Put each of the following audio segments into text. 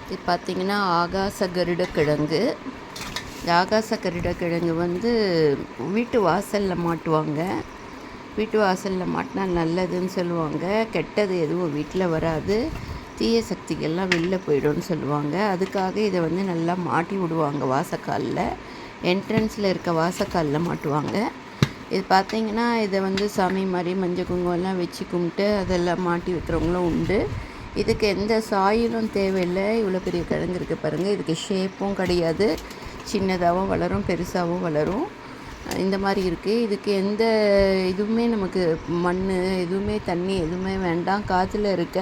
இது பார்த்திங்கன்னா ஆகாச கருட கிழங்கு. இந்த ஆகாச கருட கிழங்கு வந்து வீட்டு வாசலில் மாட்டுவாங்க. வீட்டு வாசலில் மாட்டினா நல்லதுன்னு சொல்லுவாங்க. கெட்டது எதுவும் வீட்டில் வராது, தீய சக்திகள்லாம் வெளில போய்டும்னு சொல்லுவாங்க. அதுக்காக இதை வந்து நல்லா மாட்டி விடுவாங்க. வாசக்காலில் என்ட்ரன்ஸில் இருக்க வாசக்காலில் மாட்டுவாங்க. இது பார்த்திங்கன்னா இதை வந்து சாமி மாதிரி மஞ்சள் குங்குமம்லாம் வச்சு கும்பிட்டு அதெல்லாம் மாட்டி வைக்கிறவங்களும் உண்டு. இதுக்கு எந்த சாயிலும் தேவையில்லை. இவ்வளோ பெரிய கிழங்கு இருக்குது பாருங்கள். இதுக்கு ஷேப்பும் கிடையாது, சின்னதாகவும் வளரும் பெருசாகவும் வளரும். இந்த மாதிரி இருக்குது. இதுக்கு எந்த இதுவுமே நமக்கு மண் எதுவுமே தண்ணி எதுவுமே வேண்டாம். காற்றுல இருக்க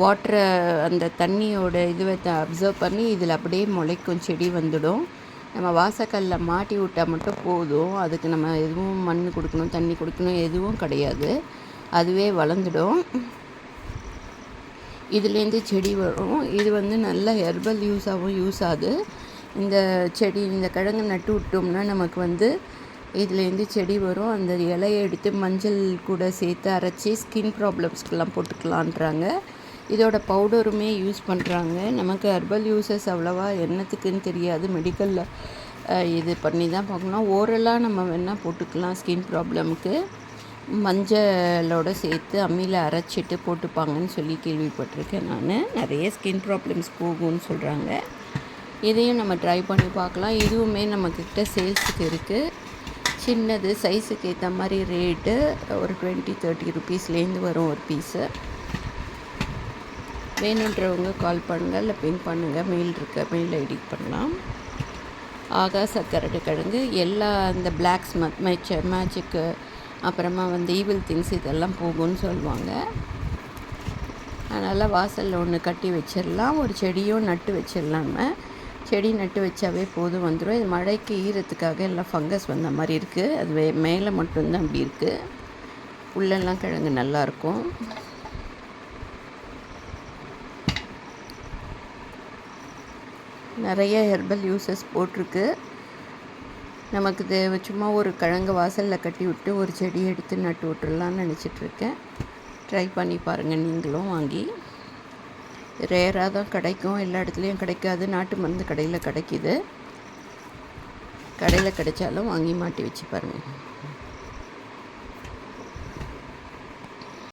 வாட்டரை அந்த தண்ணியோட இதுவை அப்சர்வ் பண்ணி இதில் அப்படியே முளைக்கும், செடி வந்துடும். நம்ம வாசக்கல்லில் மாட்டி விட்டால் மட்டும் போதும். அதுக்கு நம்ம எதுவும் மண் கொடுக்கணும், தண்ணி கொடுக்கணும் எதுவும் கிடையாது. அதுவே வளர்ந்துடும். இதுலேருந்து செடி வரும். இது வந்து நல்ல ஹெர்பல் யூஸாகவும் யூஸ் ஆகுது. இந்த செடி இந்த கிழங்கு நட்டு விட்டோம்னா நமக்கு வந்து இதுலேருந்து செடி வரும். அந்த இலையை எடுத்து மஞ்சள் கூட சேர்த்து அரைச்சி ஸ்கின் ப்ராப்ளம்ஸ்க்கெலாம் போட்டுக்கலான்றாங்க. இதோட பவுடருமே யூஸ் பண்ணுறாங்க. நமக்கு ஹெர்பல் யூஸஸ் அவ்வளோவா என்னத்துக்குன்னு தெரியாது. மெடிக்கலில் இது பண்ணி தான் பார்க்கணும். ஓரலாக நம்ம வேணால் போட்டுக்கலாம். ஸ்கின் ப்ராப்ளமுக்கு மஞ்சளோடு சேர்த்து அம்மியில் அரைச்சிட்டு போட்டுப்பாங்கன்னு சொல்லி கேள்விப்பட்டிருக்கேன் நான். நிறைய ஸ்கின் ப்ராப்ளம்ஸ் போகும்னு சொல்கிறாங்க. இதையும் நம்ம ட்ரை பண்ணி பார்க்கலாம். இதுவுமே நம்மக்கிட்ட சேல்ஸுக்கு இருக்குது. சின்னது சைஸுக்கு ஏற்ற மாதிரி ரேட்டு ஒரு 20-30 ருபீஸ்லேருந்து வரும் ஒரு பீஸு. வேணுன்றவங்க கால் பண்ணுங்கள், இல்லை பின் பண்ணுங்கள். மெயில் இருக்க மெயில் ஐடி பண்ணலாம். ஆகாச கரடு கிழங்கு எல்லா இந்த பிளாக்ஸ் மேஜிக்கு அப்புறமா வந்து ஈவில் திங்ஸ் இதெல்லாம் போகும்னு சொல்லுவாங்க. அதனால் வாசலில் ஒன்று கட்டி வச்சிடலாம். ஒரு செடியும் நட்டு வச்சிடலாம். நம்ம செடி நட்டு வச்சாவே போதும், வந்துடும். இது மழைக்கு ஈரத்துக்காக எல்லாம் ஃபங்கஸ் வந்த மாதிரி இருக்குது. அது மேலே மட்டும்தான் அப்படி இருக்குது. உள்ளெல்லாம் கிழங்கு நல்லாயிருக்கும். நிறைய ஹெர்பல் யூஸஸ் போட்டிருக்கு. நமக்கு சும்மா ஒரு கிழங்கு வாசலில் கட்டி விட்டு ஒரு செடி எடுத்து நட்டு விட்டுறலான்னு நினச்சிட்ருக்கேன். ட்ரை பண்ணி பாருங்கள் நீங்களும். வாங்கி ரேராக தான் கிடைக்கும், எல்லா இடத்துலையும் கிடைக்காது. நாட்டு மருந்து கடையில் கிடைக்கிது. கடையில் கிடைச்சாலும் வாங்கி மாட்டி வச்சு பாருங்கள்.